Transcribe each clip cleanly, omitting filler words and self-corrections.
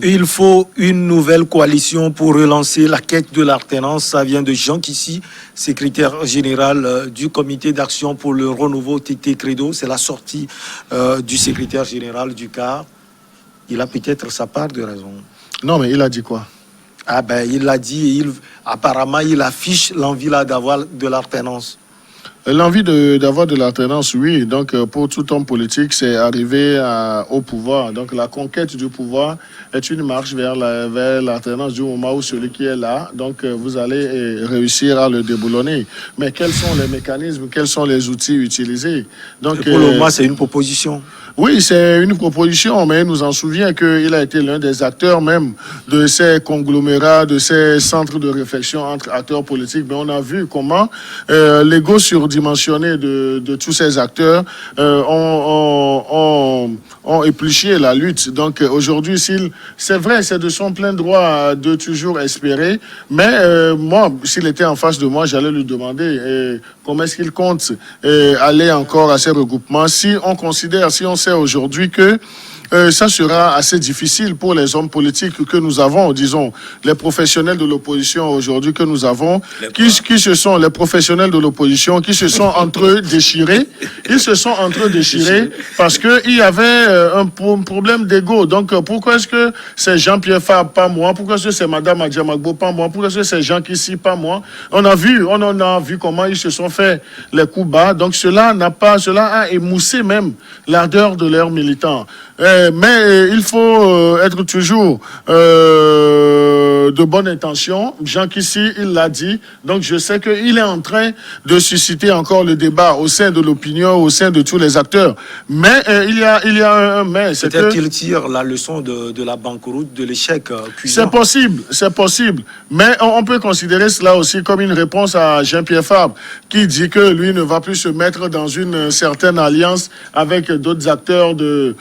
Il faut une nouvelle coalition pour relancer la quête de l'alternance. Ça vient de Jean Kissi, secrétaire général du comité d'action pour le renouveau TT Credo. C'est la sortie du secrétaire général du CAR. Il a peut-être sa part de raison. Non, mais il a dit quoi? Ah ben, il l'a dit, apparemment, il affiche l'envie là d'avoir de l'alternance. L'envie d'avoir de l'alternance, oui. Donc, pour tout homme politique, c'est arriver au pouvoir. Donc, la conquête du pouvoir est une marche vers l'alternance du moment où celui qui est là, donc, vous allez réussir à le déboulonner. Mais quels sont les mécanismes, quels sont les outils utilisés? Donc, pour le moment, c'est une proposition. Oui, c'est une proposition, mais il nous en souvient qu'il a été l'un des acteurs même de ces conglomérats, de ces centres de réflexion entre acteurs politiques. Mais on a vu comment l'ego surdimensionné de tous ces acteurs ont épluché la lutte. Donc aujourd'hui, c'est vrai, c'est de son plein droit de toujours espérer, mais moi, s'il était en face de moi, j'allais lui demander comment est-ce qu'il compte aller encore à ces regroupements. Si on considère, si on sait aujourd'hui que ça sera assez difficile pour les hommes politiques que nous avons, disons, les professionnels de l'opposition aujourd'hui que nous avons, qui se sont les professionnels de l'opposition, qui se sont entre eux déchirés. Ils se sont entre eux déchirés parce qu'il y avait un problème d'ego. Donc, pourquoi est-ce que c'est Jean-Pierre Fabre, pas moi? Pourquoi est-ce que c'est Madame Adjamagbo, pas moi? Pourquoi est-ce que c'est Jean Kissi, pas moi? On en a vu comment ils se sont fait les coups bas. Donc, cela a émoussé même l'ardeur de leurs militants. Mais il faut être toujours de bonne intention. Jean Kissi, il l'a dit. Donc, je sais qu'il est en train de susciter encore le débat au sein de l'opinion, au sein de tous les acteurs. Mais il y a un mais. Peut-être qu'il tire la leçon de la banqueroute, de l'échec cuisant. C'est possible. Mais on peut considérer cela aussi comme une réponse à Jean-Pierre Fabre, qui dit que lui ne va plus se mettre dans une certaine alliance avec d'autres acteurs de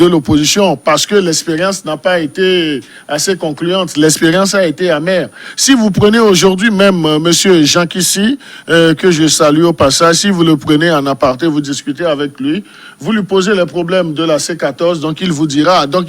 l'opposition, parce que l'expérience n'a pas été assez concluante. L'expérience a été amère. Si vous prenez aujourd'hui même monsieur Jean Kissi, que je salue au passage, si vous le prenez en aparté, vous discutez avec lui, vous lui posez les problèmes de la C14, donc il vous dira, donc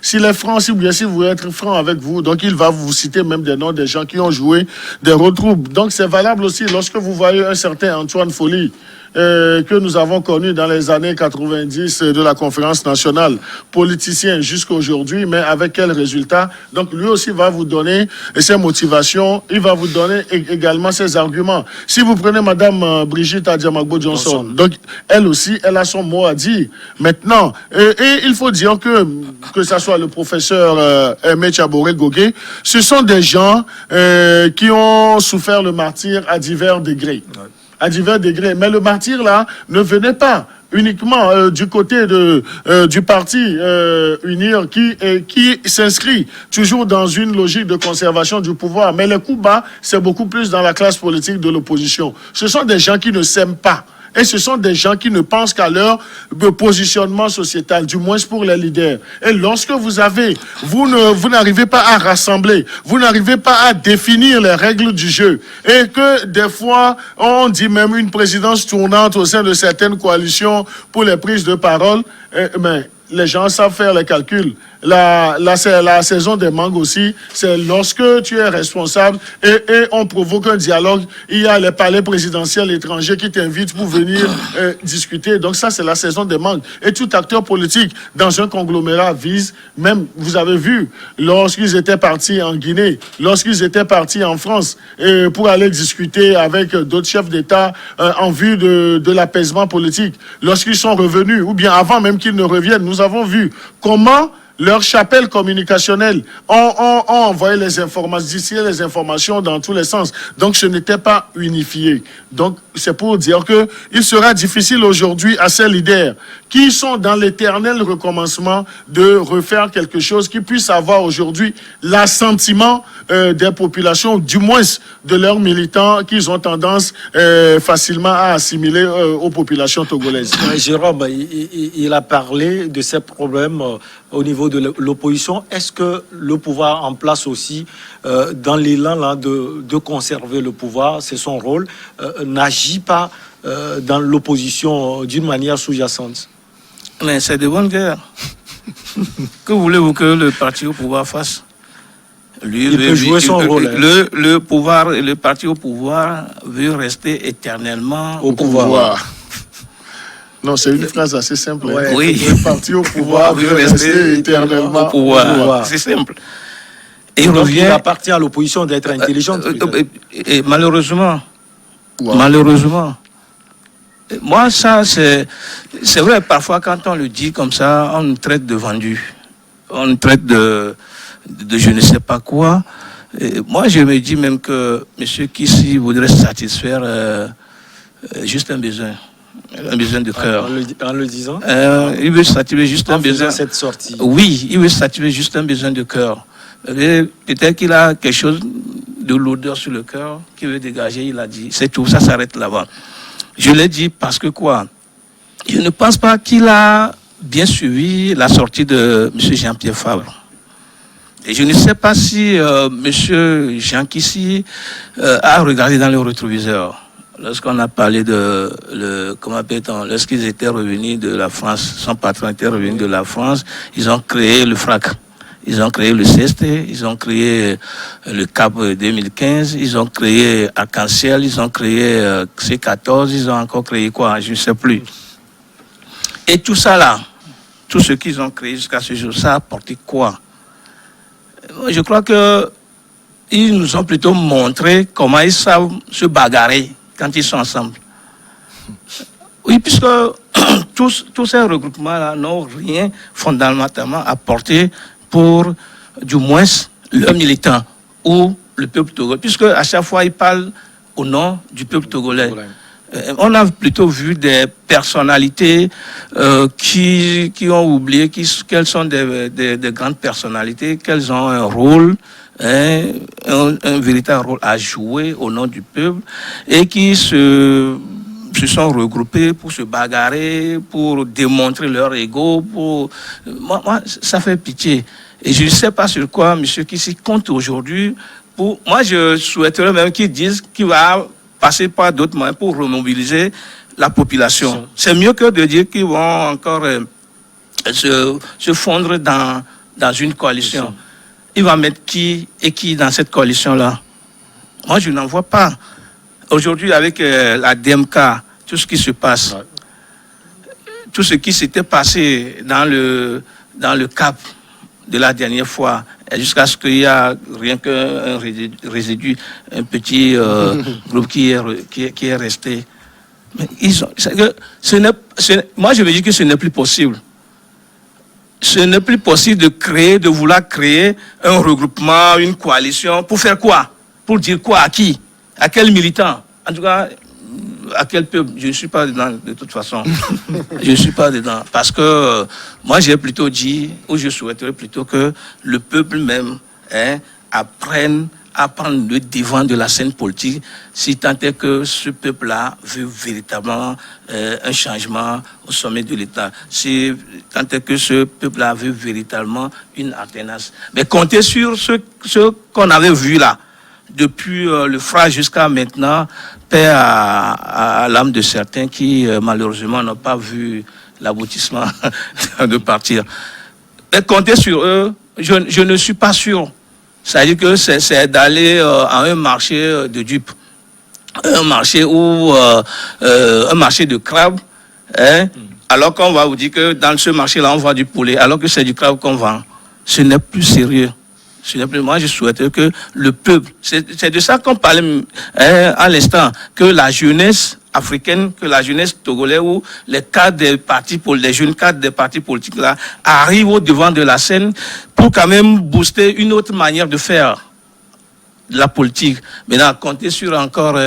s'il est franc, si vous voulez être franc avec vous, donc il va vous citer même des noms des gens qui ont joué des rôles troubles. Donc c'est valable aussi lorsque vous voyez un certain Antoine Folly, que nous avons connu dans les années 90 de la conférence nationale, politicien jusqu'à aujourd'hui, mais avec quel résultat? Donc lui aussi va vous donner ses motivations, il va vous donner également ses arguments. Si vous prenez Madame Brigitte Adjamagbo Johnson, donc elle aussi, elle a son mot à dire. Maintenant, et il faut dire que ça soit le professeur Aimé Tchaboré Gogué, ce sont des gens qui ont souffert le martyre à divers degrés. Ouais. À divers degrés. Mais le martyr, là, ne venait pas uniquement du côté du parti Unir qui s'inscrit toujours dans une logique de conservation du pouvoir. Mais les coups bas, c'est beaucoup plus dans la classe politique de l'opposition. Ce sont des gens qui ne s'aiment pas. Et ce sont des gens qui ne pensent qu'à leur positionnement sociétal, du moins pour les leaders. Et lorsque vous n'arrivez pas à rassembler, vous n'arrivez pas à définir les règles du jeu, et que des fois, on dit même une présidence tournante au sein de certaines coalitions pour les prises de parole, mais les gens savent faire les calculs. La saison des mangues aussi, c'est lorsque tu es responsable et on provoque un dialogue, il y a les palais présidentiels étrangers qui t'invitent pour venir discuter. Donc ça, c'est la saison des mangues. Et tout acteur politique dans un conglomérat vise, même, vous avez vu, lorsqu'ils étaient partis en Guinée, lorsqu'ils étaient partis en France pour aller discuter avec d'autres chefs d'État en vue de l'apaisement politique, lorsqu'ils sont revenus, ou bien avant même qu'ils ne reviennent, nous avons vu comment leur chapelle communicationnelle ont envoyé les informations dans tous les sens. Donc, ce n'était pas unifié. Donc, c'est pour dire qu'il sera difficile aujourd'hui à ces leaders qui sont dans l'éternel recommencement de refaire quelque chose qui puisse avoir aujourd'hui l'assentiment des populations, du moins de leurs militants qu'ils ont tendance facilement à assimiler aux populations togolaises. Jérôme, il a parlé de ces problèmes au niveau de l'opposition. Est-ce que le pouvoir en place aussi, dans l'élan là de conserver le pouvoir, c'est son rôle, n'agit pas dans l'opposition d'une manière sous-jacente? Mais c'est de bonne guerre. Que voulez-vous que le parti au pouvoir fasse? Lui, il peut jouer son rôle. Le parti au pouvoir veut rester éternellement Au pouvoir. Non, c'est une phrase assez simple. Ouais. Hein. Oui. Le parti au pouvoir veut rester éternellement au pouvoir. pouvoir. C'est simple. Et Donc, revient. il appartient à l'opposition d'être intelligente. Et malheureusement, Wow. malheureusement, moi, ça, c'est vrai, parfois, quand on le dit comme ça, on nous traite de vendus. On nous traite de je ne sais pas quoi. Et moi, je me dis même que M. Kissi voudrait satisfaire juste un besoin de cœur. En le disant, Il veut satisfaire juste un en faisant besoin. cette sortie. Oui, il veut satisfaire juste un besoin de cœur. Peut-être qu'il a quelque chose de l'odeur sur le cœur qu'il veut dégager, il a dit. C'est tout, ça s'arrête là-bas. Je l'ai dit parce que quoi? Je ne pense pas qu'il a bien suivi la sortie de M. Jean-Pierre Fabre. Et je ne sais pas si M. Jean Kissi a regardé dans le rétroviseur. Lorsqu'on a parlé lorsqu'ils étaient revenus de la France, son patron était revenu de la France, ils ont créé le FRAC. Ils ont créé le CST, ils ont créé le CAP 2015, ils ont créé Arc-en-Ciel, ils ont créé C14, ils ont encore créé quoi, je ne sais plus. Et tout ça là, tout ce qu'ils ont créé jusqu'à ce jour, ça a apporté quoi? Je crois qu'ils nous ont plutôt montré comment ils savent se bagarrer quand ils sont ensemble. Oui, puisque tous ces regroupements-là n'ont rien fondamentalement apporté pour, du moins, leurs militants ou le peuple togolais, puisque à chaque fois, ils parlent au nom du peuple togolais. On a plutôt vu des personnalités qui ont oublié qu'elles sont des grandes personnalités, qu'elles ont un rôle, un véritable rôle à jouer au nom du peuple, et qui se sont regroupés pour se bagarrer, pour démontrer leur ego. Moi, ça fait pitié. Et je ne sais pas sur quoi M. Kissi compte aujourd'hui. Moi, je souhaiterais même qu'ils disent qu'il va passer par d'autres moyens pour remobiliser la population. C'est mieux que de dire qu'ils vont encore se fondre dans une coalition. Il va mettre qui et qui dans cette coalition-là? Moi, je n'en vois pas. Aujourd'hui, avec la DMK, tout ce qui se passe, tout ce qui s'était passé dans le CAP de la dernière fois, jusqu'à ce qu'il y a rien qu'un résidu, un petit groupe qui est resté. Mais moi, je me dis que ce n'est plus possible. Ce n'est plus possible de vouloir créer un regroupement, une coalition, pour faire quoi? Pour dire quoi? À qui? À quel militant? En tout cas, à quel peuple? Je ne suis pas dedans, de toute façon. Je ne suis pas dedans. Parce que moi, j'ai plutôt dit, ou je souhaiterais plutôt que le peuple même apprenne à prendre le devant de la scène politique, si tant est que ce peuple-là veut véritablement un changement au sommet de l'État, si tant est que ce peuple-là veut véritablement une alternance. Mais comptez sur ce qu'on avait vu là, depuis le FRA jusqu'à maintenant, paix à l'âme de certains qui malheureusement n'ont pas vu l'aboutissement de partir. Mais comptez sur eux, je ne suis pas sûr. C'est-à-dire que c'est d'aller à un marché de dupes, un marché de crabes, alors qu'on va vous dire que dans ce marché-là, on vend du poulet, alors que c'est du crabe qu'on vend. Ce n'est plus sérieux. Moi, je souhaiterais que le peuple, c'est de ça qu'on parlait à l'instant, que la jeunesse africaine, que la jeunesse togolaise ou les cadres des partis, les jeunes cadres des partis politiques là, arrivent au devant de la scène pour quand même booster une autre manière de faire la politique. Maintenant, compter sur encore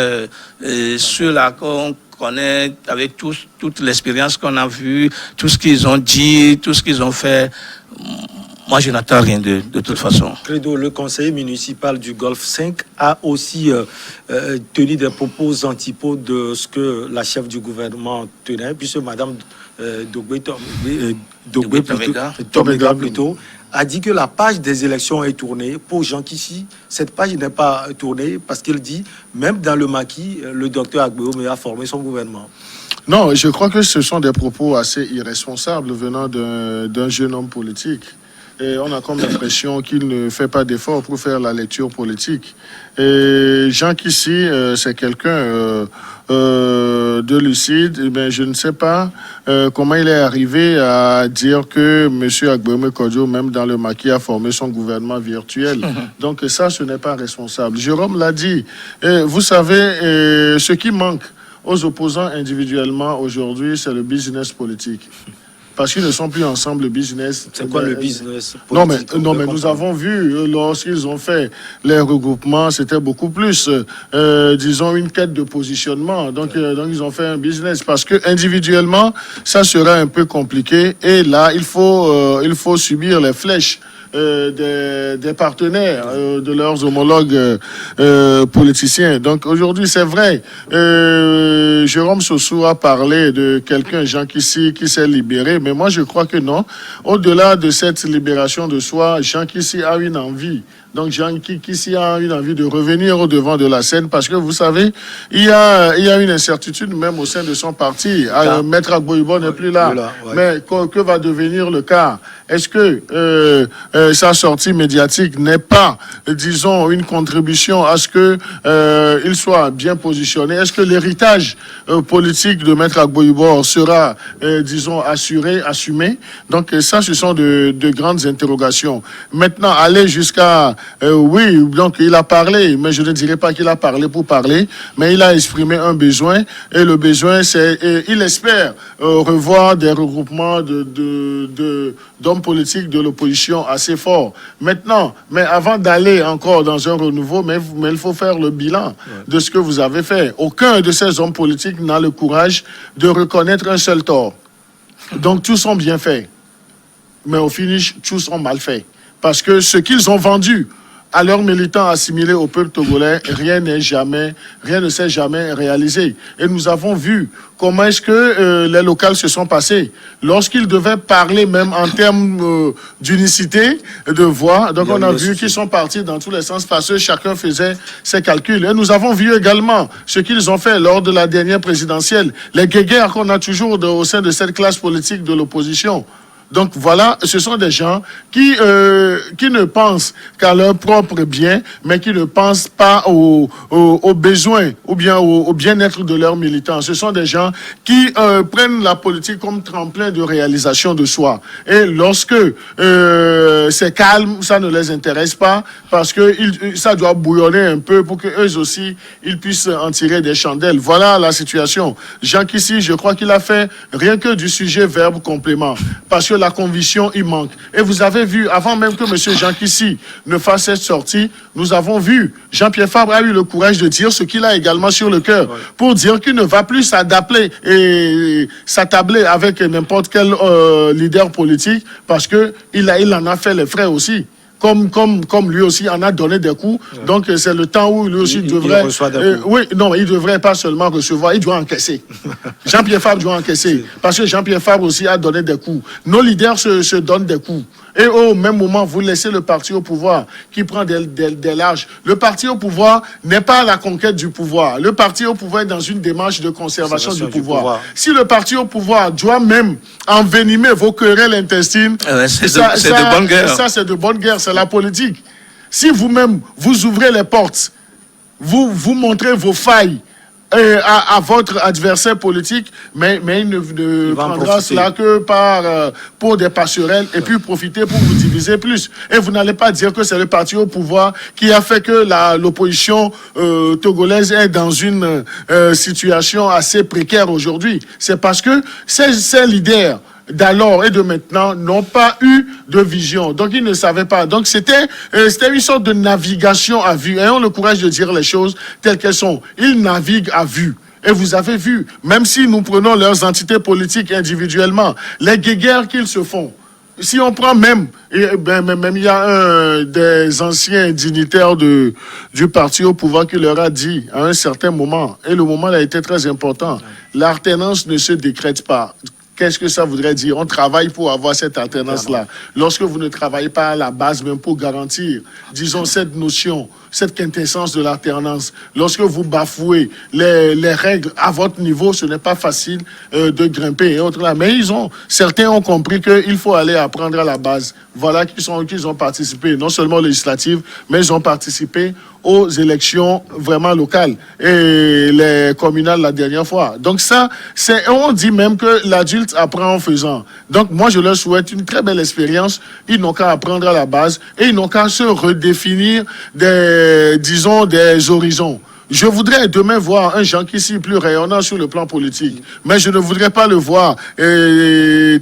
ceux-là qu'on connaît avec toute l'expérience qu'on a vue, tout ce qu'ils ont dit, tout ce qu'ils ont fait. Moi, je n'attends rien de toute façon. Credo, le conseiller municipal du Golfe 5 a aussi tenu des propos antipodes de ce que la chef du gouvernement tenait, puisque Mme Tomega plutôt, a dit que la page des élections est tournée. Pour Jean Kissi, cette page n'est pas tournée parce qu'il dit, même dans le maquis, le docteur Agbéomé a formé son gouvernement. Non, je crois que ce sont des propos assez irresponsables venant d'un jeune homme politique. Et on a comme l'impression qu'il ne fait pas d'effort pour faire la lecture politique. Et Jean Kissi, c'est quelqu'un de lucide. Eh bien, je ne sais pas comment il est arrivé à dire que M. Agbemé Kodjo, même dans le maquis, a formé son gouvernement virtuel. Donc ça, ce n'est pas responsable. Jérôme l'a dit. Vous savez, ce qui manque aux opposants individuellement aujourd'hui, c'est le business politique. Parce qu'ils ne sont plus ensemble, le business. C'est quoi le business politique? Non, mais nous avons vu, lorsqu'ils ont fait les regroupements, c'était beaucoup plus, disons, une quête de positionnement. Donc, ils ont fait un business. Parce que individuellement, ça sera un peu compliqué. Et là, il faut subir les flèches des partenaires, de leurs homologues politiciens. Donc aujourd'hui, c'est vrai, Jérôme Sossou a parlé de quelqu'un, Jean Kissi, qui s'est libéré, mais moi je crois que non. Au-delà de cette libération de soi, Jean Kissi a une envie. Donc Jean Kissi a une envie de revenir au devant de la scène parce que vous savez, il y a une incertitude même au sein de son parti. Maître Agboibo n'est plus là. Ouais. Mais que va devenir le cas? Est-ce que sa sortie médiatique n'est pas, disons, une contribution à ce que il soit bien positionné? Est-ce que l'héritage politique de Maître Agboibo sera, disons, assumé? Donc ça, ce sont de grandes interrogations. Maintenant, aller jusqu'à oui, donc il a parlé, mais je ne dirais pas qu'il a parlé pour parler, mais il a exprimé un besoin, et le besoin, c'est, il espère revoir des regroupements d'hommes politiques de l'opposition assez forts. Maintenant, mais avant d'aller encore dans un renouveau, mais il faut faire le bilan de ce que vous avez fait. Aucun de ces hommes politiques n'a le courage de reconnaître un seul tort. Donc tous sont bien faits, mais au finish, tous sont mal faits. Parce que ce qu'ils ont vendu à leurs militants assimilés au peuple togolais, rien ne s'est jamais réalisé. Et nous avons vu comment est-ce que les locales se sont passées. Lorsqu'ils devaient parler même en termes d'unicité de voix, donc on a vu qu'ils sont partis dans tous les sens parce que chacun faisait ses calculs. Et nous avons vu également ce qu'ils ont fait lors de la dernière présidentielle. Les guéguerres qu'on a toujours au sein de cette classe politique de l'opposition. Donc voilà, ce sont des gens qui ne pensent qu'à leur propre bien, mais qui ne pensent pas aux besoins ou bien au bien-être de leurs militants. Ce sont des gens qui prennent la politique comme tremplin de réalisation de soi. Et lorsque c'est calme, ça ne les intéresse pas parce que ça doit bouillonner un peu pour qu'eux aussi, ils puissent en tirer des chandelles. Voilà la situation. Jean Kissi, je crois qu'il a fait rien que du sujet verbe complément. Parce que la conviction, il manque. Et vous avez vu, avant même que M. Jean Kissi ne fasse cette sortie, nous avons vu, Jean-Pierre Fabre a eu le courage de dire ce qu'il a également sur le cœur, pour dire qu'il ne va plus s'attabler avec n'importe quel leader politique, parce qu'il en a fait les frais aussi. Comme lui aussi en a donné des coups. Ouais. Donc c'est le temps où lui aussi devrait... oui, non, il devrait pas seulement recevoir, il doit encaisser. Jean-Pierre Fabre doit encaisser. Parce que Jean-Pierre Fabre aussi a donné des coups. Nos leaders se donnent des coups. Et au même moment, vous laissez le parti au pouvoir qui prend des larges. Le parti au pouvoir n'est pas la conquête du pouvoir. Le parti au pouvoir est dans une démarche de conservation du pouvoir. Si le parti au pouvoir doit même envenimer vos querelles intestines, c'est de bonne guerre. Ça, c'est de bonne guerre, c'est la politique. Si vous-même, vous ouvrez les portes, vous montrez vos failles à votre adversaire politique, mais il ne prendra cela que pour des passerelles et puis profiter pour vous diviser plus. Et vous n'allez pas dire que c'est le parti au pouvoir qui a fait que l'opposition togolaise est dans une situation assez précaire aujourd'hui. C'est parce que ces leaders d'alors et de maintenant n'ont pas eu de vision. Donc, ils ne savaient pas. Donc, c'était une sorte de navigation à vue. Ayons le courage de dire les choses telles qu'elles sont. Ils naviguent à vue. Et vous avez vu, même si nous prenons leurs entités politiques individuellement, les guéguerres qu'ils se font. Si on prend même il y a des anciens dignitaires du parti au pouvoir qui leur a dit à un certain moment, et le moment a été très important, l'alternance ne se décrète pas. Qu'est-ce que ça voudrait dire? On travaille pour avoir cette alternance-là. Lorsque vous ne travaillez pas à la base même pour garantir, disons, cette notion, cette quintessence de l'alternance, lorsque vous bafouez les règles à votre niveau, ce n'est pas facile de grimper et autres là. Mais certains ont compris qu'il faut aller apprendre à la base. Voilà qu'ils ont participé, non seulement aux législatives, mais ils ont participé aux élections vraiment locales et les communales la dernière fois. Donc ça, on dit même que l'adulte apprend en faisant. Donc moi, je leur souhaite une très belle expérience. Ils n'ont qu'à apprendre à la base et ils n'ont qu'à se redéfinir des horizons. Je voudrais demain voir un Jean Kissi plus rayonnant sur le plan politique, mais je ne voudrais pas le voir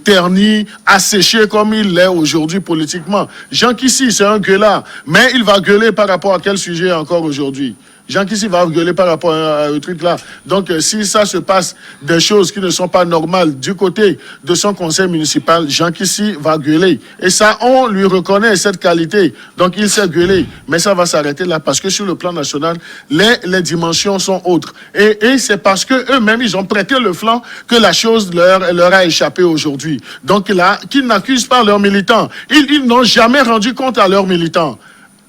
terni, asséché comme il l'est aujourd'hui politiquement. Jean Kissi, c'est un gueulard, mais il va gueuler par rapport à quel sujet encore aujourd'hui? Jean Kissi va gueuler par rapport à truc là. Donc, si ça se passe des choses qui ne sont pas normales du côté de son conseil municipal, Jean Kissi va gueuler. Et ça, on lui reconnaît cette qualité. Donc, il sait gueuler. Mais ça va s'arrêter là parce que sur le plan national, les dimensions sont autres. Et c'est parce que eux-mêmes, ils ont prêté le flanc que la chose leur a échappé aujourd'hui. Donc là, qu'ils n'accusent pas leurs militants. Ils n'ont jamais rendu compte à leurs militants.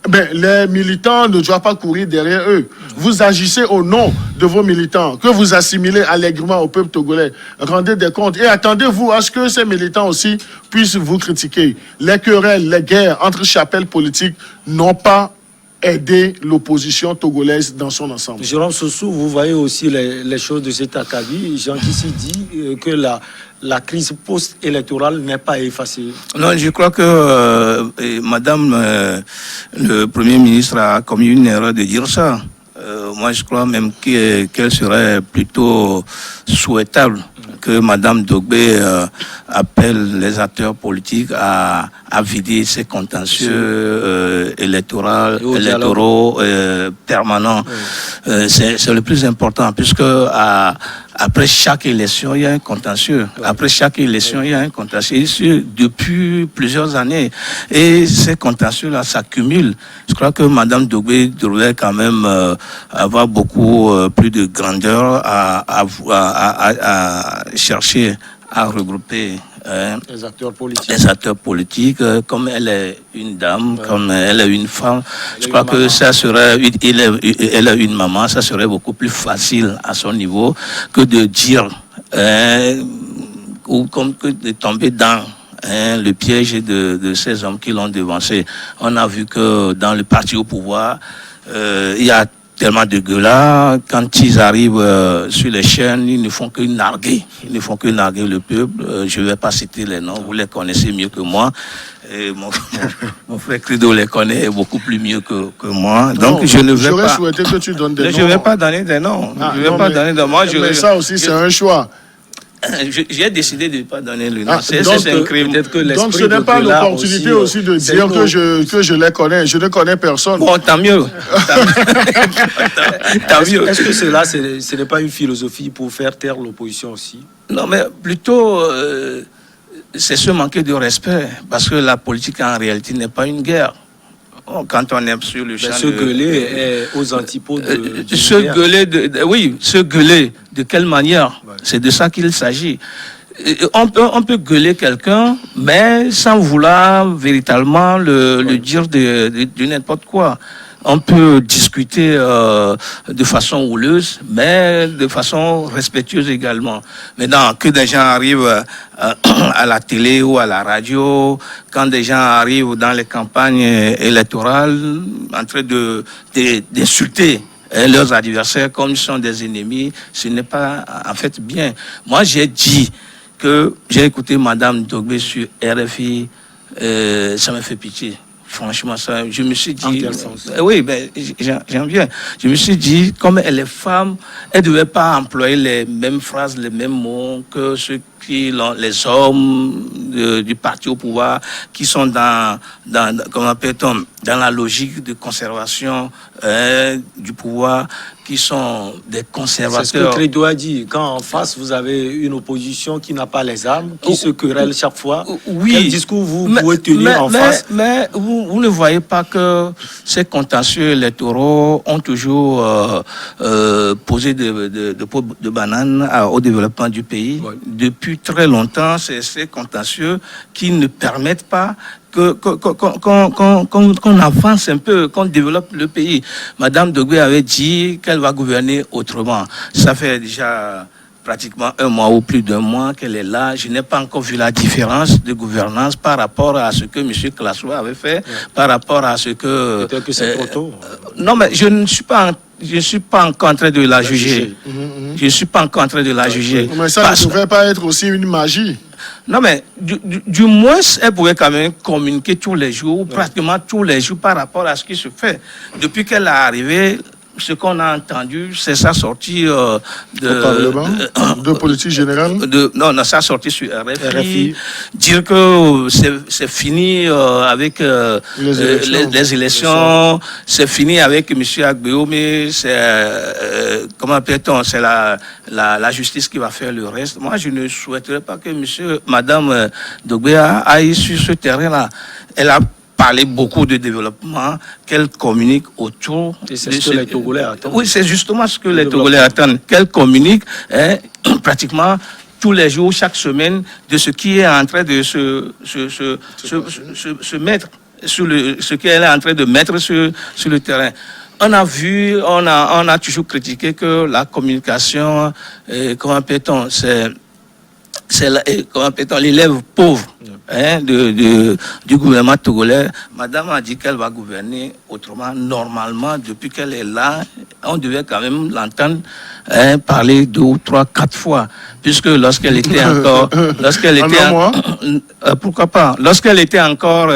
Ben, les militants ne doivent pas courir derrière eux. Vous agissez au nom de vos militants, que vous assimilez allègrement au peuple togolais. Rendez des comptes et attendez-vous à ce que ces militants aussi puissent vous critiquer. Les querelles, les guerres entre chapelles politiques n'ont pas aidé l'opposition togolaise dans son ensemble. Jérôme Soussou, vous voyez aussi les choses de cet acabit. Jean Kissi dit que la crise post-électorale n'est pas effacée. Non, je crois que Madame le Premier ministre a commis une erreur de dire ça. Moi, je crois même qu'elle serait plutôt souhaitable que Madame Dogbé appelle les acteurs politiques à vider ces contentieux électoraux permanents. Oui. C'est le plus important, puisque après chaque élection, il y a un contentieux. Oui. Après chaque élection, il y a un contentieux depuis plusieurs années. Et ces contentieux-là s'accumulent. Je crois que Madame Dogbé devrait quand même avoir beaucoup plus de grandeur à chercher à regrouper les acteurs politiques. Comme elle est une dame, comme elle est une femme, je crois que ça serait, elle est une maman, ça serait beaucoup plus facile à son niveau que de dire ou comme que de tomber dans le piège de ces hommes qui l'ont devancé. On a vu que dans le parti au pouvoir, il y a tellement de gueulards, quand ils arrivent sur les chaînes, ils ne font que narguer. Ils ne font que narguer le peuple. Je ne vais pas citer les noms, vous les connaissez mieux que moi. Et mon frère Credo les connaît beaucoup plus mieux que moi. Donc, je ne vais pas... J'aurais souhaité que tu donnes des noms. Je ne vais pas donner des noms. Je ne vais pas donner des noms. Mais ça aussi, c'est un choix. J'ai décidé de ne pas donner le nom. Donc ce n'est pas l'opportunité aussi de dire que je les connais. Je ne connais personne. Bon, tant mieux. Tant mieux. Est-ce que cela, ce n'est pas une philosophie pour faire taire l'opposition aussi? Non, mais plutôt, c'est se manquer de respect. Parce que la politique, en réalité, n'est pas une guerre. Quand on est sur le champ ce gueuler est aux antipodes de se gueuler de quelle manière? Ouais. C'est de ça qu'il s'agit. On peut gueuler quelqu'un, mais sans vouloir véritablement le dire de n'importe quoi. On peut discuter de façon houleuse, mais de façon respectueuse également. Maintenant, que des gens arrivent à la télé ou à la radio, quand des gens arrivent dans les campagnes électorales en train d'insulter leurs adversaires comme ils sont des ennemis, ce n'est pas en fait bien. Moi, j'ai dit que j'ai écouté Madame Dogbé sur RFI, ça me fait pitié. Franchement, ça, je me suis dit... Oui, ben, j'en viens. Je me suis dit, comme elle est femme, elle ne devait pas employer les mêmes phrases, les mêmes mots que les hommes du parti au pouvoir qui sont dans la logique de conservation du pouvoir, qui sont des conservateurs. C'est ce que Credo a dit. Quand en face, vous avez une opposition qui n'a pas les armes, qui se querelle chaque fois, quel discours vous pouvez tenir en face? Mais vous ne voyez pas que ces contentieux électoraux ont toujours posé de bananes au développement du pays. Oui. Depuis depuis très longtemps, c'est ces contentieux qui ne permettent pas qu'on avance un peu, qu'on développe le pays. Madame Dogbé avait dit qu'elle va gouverner autrement. Ça fait déjà pratiquement 1 mois ou plus d'1 mois qu'elle est là. Je n'ai pas encore vu la différence de gouvernance par rapport à ce que M. Classo avait fait, par rapport à ce que... Peut-être que c'est trop tôt. Non, mais je ne suis pas encore en train de la juger. Je ne suis pas encore en train de la juger. Mais ça ne devrait pas être aussi une magie. Non, mais du moins, elle pouvait quand même communiquer tous les jours, pratiquement tous les jours, par rapport à ce qui se fait. Depuis qu'elle est arrivée, ce qu'on a entendu, c'est sa sortie au Parlement, de politique générale. Non, sa sortie sur RFI. Dire que c'est fini avec les élections, c'est fini avec M. Agbeome, c'est comment appelle-t-on, c'est la justice qui va faire le reste. Moi, je ne souhaiterais pas que Madame Dogbé aille sur ce terrain-là. Elle a parler beaucoup de développement, qu'elle communique autour. Et c'est ce que les Togolais attendent. Oui, c'est justement ce que les Togolais attendent. Qu'elle communique pratiquement tous les jours, chaque semaine, de ce qui est en train de se mettre sur ce qu'elle est en train de mettre sur le terrain. On a vu, on a toujours critiqué que la communication, comment appelle-t-on, c'est l'élève pauvre du gouvernement togolais. Madame a dit qu'elle va gouverner autrement. Normalement, depuis qu'elle est là, on devait quand même l'entendre parler 2 ou 3, 4 fois. Puisque lorsqu'elle était encore... pourquoi pas? Lorsqu'elle était encore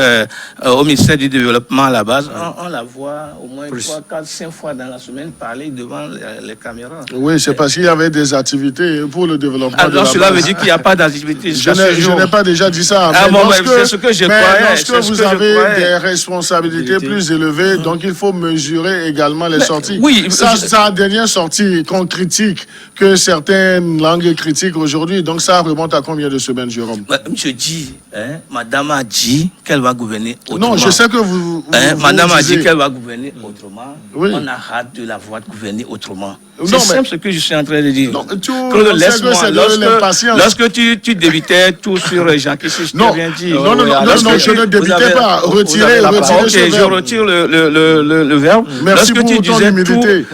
au ministère du Développement à la base, on la voit au moins 3, 4, 5 fois dans la semaine parler devant les caméras. Oui, c'est parce qu'il y avait des activités pour le développement de la base. Cela veut dire qu'il n'y a pas d'activité. Je n'ai pas déjà dit ça. C'est ce que je croyais. Lorsque vous avez des responsabilités plus élevées, donc il faut mesurer également les sorties. Oui, sa dernière sortie qu'on critique, que certaines langues critiquent aujourd'hui, donc ça remonte à combien de semaines, Jérôme? Je dis, madame a dit qu'elle va gouverner autrement. Non, je sais que vous madame a dit qu'elle va gouverner autrement. Oui. On a hâte de la voir gouverner autrement. Non, C'est simple ce que je suis en train de dire. Non, laisse-moi. Lorsque tu débitais tout sur Jean Kissi, je t'ai rien dit. Non, je ne débitais pas. Retirez ce verbe. Je retire le verbe. Merci pour ton humilité.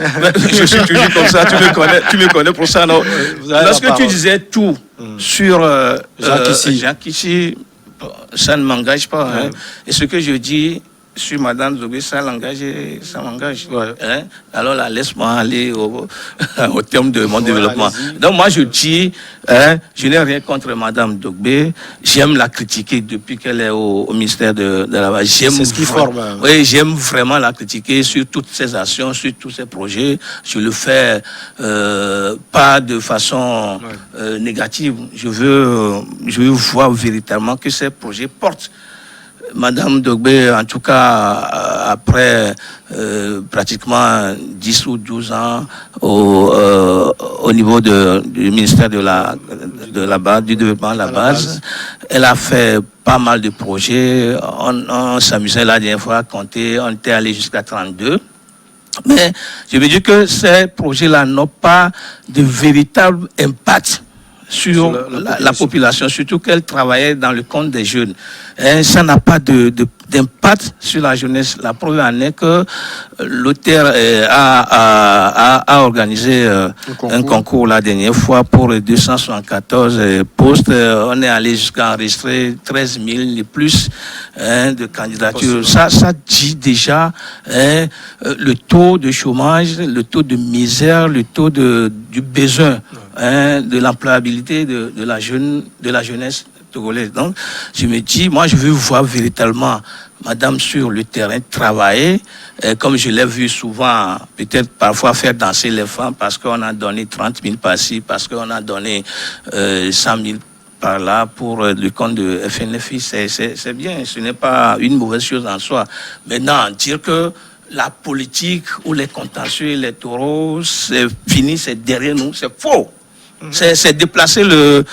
Je suis toujours comme ça, tu me connais pour ça, non? Lorsque tu disais tout sur Jean Kissi, ça ne m'engage pas. Hein. Et ce que je dis sur Madame Dogbé, ça m'engage. Ouais. Hein? Alors là, laisse-moi aller au terme de mon développement. Donc moi, je dis, je n'ai rien contre Madame Dogbé. J'aime la critiquer depuis qu'elle est au ministère de la base. C'est ce qui forme. Oui, j'aime vraiment la critiquer sur toutes ses actions, sur tous ses projets. Je le fais pas de façon négative. Je veux voir véritablement que ces projets portent. Madame Dogbé, en tout cas, après pratiquement 10 ou 12 ans au niveau du ministère de la base, du développement de la base, elle a fait pas mal de projets. On s'amusait la dernière fois à compter, on était allé jusqu'à 32. Mais je veux dire que ces projets-là n'ont pas de véritable impact sur la population, surtout qu'elle travaillait dans le compte des jeunes. Et ça n'a pas d'impact sur la jeunesse. La preuve en est que l'auteur a organisé un concours la dernière fois pour 274 postes. On est allé jusqu'à enregistrer 13 000 et plus de candidatures. Ça dit déjà le taux de chômage, le taux de misère, le taux du besoin, de l'employabilité de la jeunesse togolaise. Donc, je me dis, moi, je veux voir véritablement Madame sur le terrain travailler, comme je l'ai vu souvent, peut-être parfois faire danser les femmes parce qu'on a donné 30 000 par-ci, parce qu'on a donné 100 000 par là pour le compte de FNFI. C'est bien, ce n'est pas une mauvaise chose en soi. Maintenant, dire que la politique ou les contentieux électoraux, c'est fini, c'est derrière nous, c'est faux. C'est déplacer le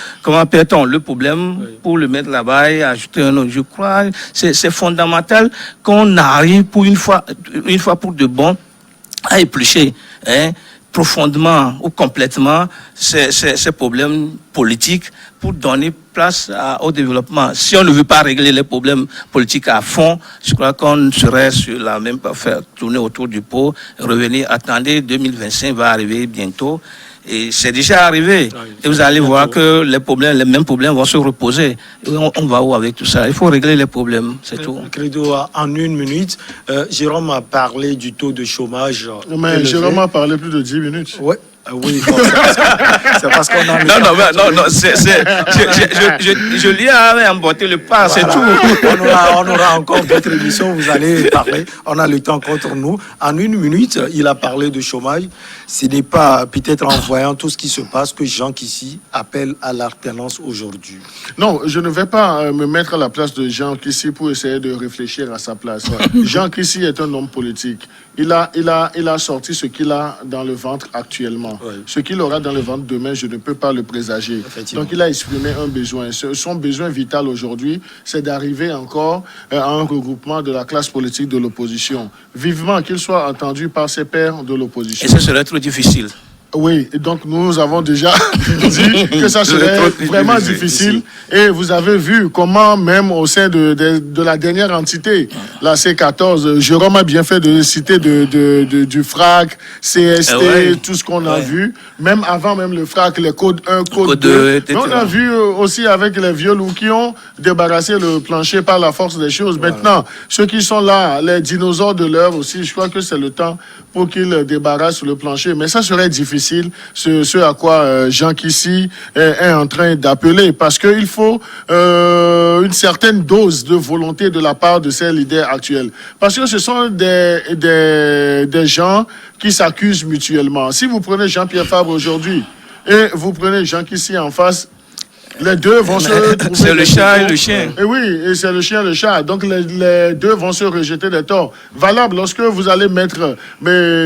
problème pour le mettre là-bas et ajouter un autre. Je crois c'est fondamental qu'on arrive pour une fois pour de bon à éplucher profondément ou complètement ces problèmes politiques pour donner place au développement. Si on ne veut pas régler les problèmes politiques à fond, je crois qu'on serait sur la même faire tourner autour du pot, revenir. Attendez, 2025 va arriver bientôt. Et c'est déjà arrivé. Et vous allez voir que les mêmes problèmes vont se reposer. Et on va où avec tout ça? Il faut régler les problèmes, c'est tout. Credo, en une minute, Jérôme a parlé du taux de chômage. Mais Jérôme a parlé plus de 10 minutes. Ouais. Oui, c'est parce qu'on a... Non, je lui ai emboîté le pas, voilà. C'est tout. On aura encore d'autres émissions, vous allez parler. On a le temps contre nous. En une minute, il a parlé de chômage. Ce n'est pas peut-être en voyant tout ce qui se passe que Jean Kissi appelle à l'alternance aujourd'hui. Non, je ne vais pas me mettre à la place de Jean Kissi pour essayer de réfléchir à sa place. Jean Kissi est un homme politique. Il a sorti ce qu'il a dans le ventre actuellement. Oui. Ce qu'il aura dans le ventre demain, je ne peux pas le présager. Donc il a exprimé un besoin. Son besoin vital aujourd'hui, c'est d'arriver encore à un regroupement de la classe politique de l'opposition. Vivement qu'il soit entendu par ses pairs de l'opposition. Et ce serait trop difficile. Oui, et donc nous avons déjà dit que ça serait vraiment difficile. Et vous avez vu comment même au sein de la dernière entité, la C14, Jérôme a bien fait de citer du FRAC, CST, tout ce qu'on a vu. Même avant même le FRAC, les codes 1, code 2. Mais on a vu aussi avec les vieux loups qui ont débarrassé le plancher par la force des choses. Voilà. Maintenant, ceux qui sont là, les dinosaures de l'heure aussi, je crois que c'est le temps pour qu'ils débarrassent le plancher. Mais ça serait difficile. Ce à quoi Jean Kissi est en train d'appeler, parce qu'il faut une certaine dose de volonté de la part de ces leaders actuels. Parce que ce sont des gens qui s'accusent mutuellement. Si vous prenez Jean-Pierre Fabre aujourd'hui et vous prenez Jean Kissi en face, les deux vont se trouver... C'est le chat et le chien. Et oui, et c'est le chien et le chat. Donc les deux vont se rejeter des torts. Valable lorsque vous allez mettre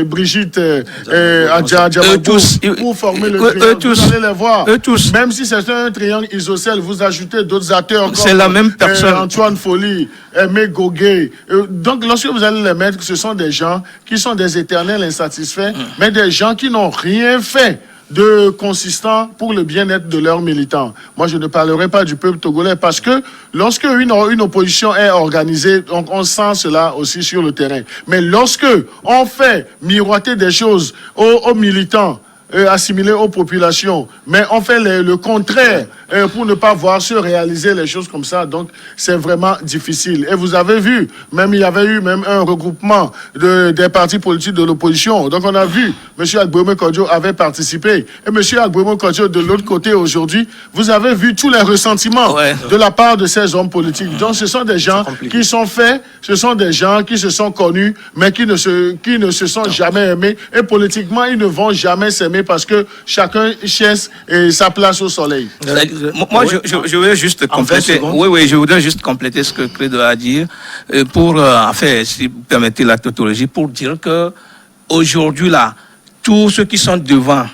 Brigitte et Adjamabou pour former le triangle. Vous allez les voir. Même si c'est un triangle isocèle, vous ajoutez d'autres acteurs comme c'est la même personne. Antoine Folie, Aimé Goguet. Donc lorsque vous allez les mettre, ce sont des gens qui sont des éternels insatisfaits, mais des gens qui n'ont rien fait de consistant pour le bien-être de leurs militants. Moi, je ne parlerai pas du peuple togolais parce que lorsque une opposition est organisée, on sent cela aussi sur le terrain. Mais lorsque on fait miroiter des choses aux militants, assimilés aux populations, mais on fait le contraire pour ne pas voir se réaliser les choses comme ça. Donc, c'est vraiment difficile. Et vous avez vu, même il y avait eu même un regroupement des partis politiques de l'opposition. Donc, on a vu, M. Agboueme Kodjo avait participé. Et M. Agboueme Kodjo, de l'autre côté aujourd'hui, vous avez vu tous les ressentiments de la part de ces hommes politiques. Donc, ce sont des gens qui sont faits, ce sont des gens qui se sont connus, mais qui ne se sont jamais aimés. Et politiquement, ils ne vont jamais s'aimer parce que chacun cherche sa place au soleil. Moi, je veux juste compléter. Oui, je voudrais juste compléter ce que Credo a dit pour, si vous permettez la tautologie, pour dire que aujourd'hui là, tous ceux qui sont devant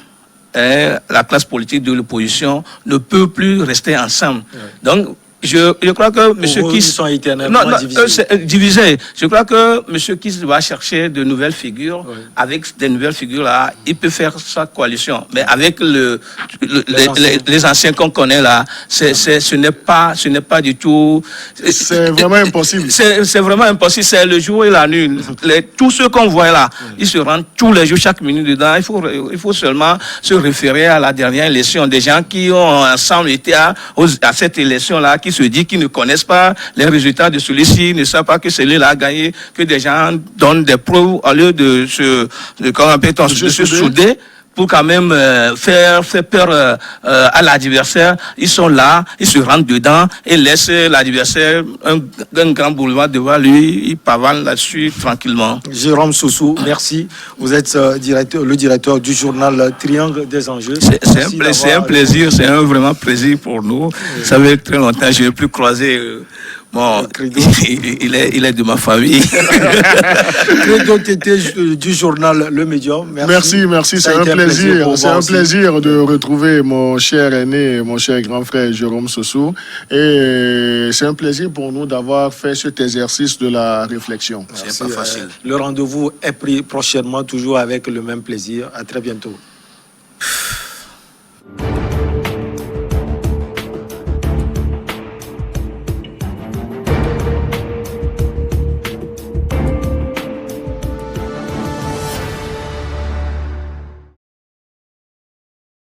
la classe politique de l'opposition ne peuvent plus rester ensemble. Donc, je crois que M. Kiss sont éternellement divisés. Je crois que M. Kiss va chercher de nouvelles figures. Avec des nouvelles figures là, il peut faire sa coalition. Mais avec les anciens qu'on connaît là, ce n'est pas du tout. C'est vraiment impossible. C'est vraiment impossible. C'est le jour et la nuit. Tous ceux qu'on voit là, ils se rendent tous les jours, chaque minute dedans. Il faut seulement se référer à la dernière élection. Des gens qui ont ensemble été à cette élection là, qui se dit qu'ils ne connaissent pas les résultats de celui-ci, ne savent pas que celui-là a gagné, que des gens donnent des preuves au lieu de se souder pour quand même faire peur à l'adversaire. Ils sont là, ils se rentrent dedans et laissent l'adversaire un grand boulevard devant lui, ils pavanent là-dessus tranquillement. Jérôme Soussou, merci. Vous êtes le directeur du journal Triangle des enjeux. C'est un plaisir, c'est un vraiment plaisir pour nous. Ça fait très longtemps que je n'ai plus croisé Bon, Credo. il est de ma famille. Credo Tété du journal Le Médium. Merci, Ça c'est a un été plaisir. pour C'est moi un aussi. plaisir de retrouver mon cher aîné, mon cher grand frère Jérôme Sossou. Et c'est un plaisir pour nous d'avoir fait cet exercice de la réflexion. C'est pas facile. Le rendez-vous est pris prochainement, toujours avec le même plaisir. À très bientôt.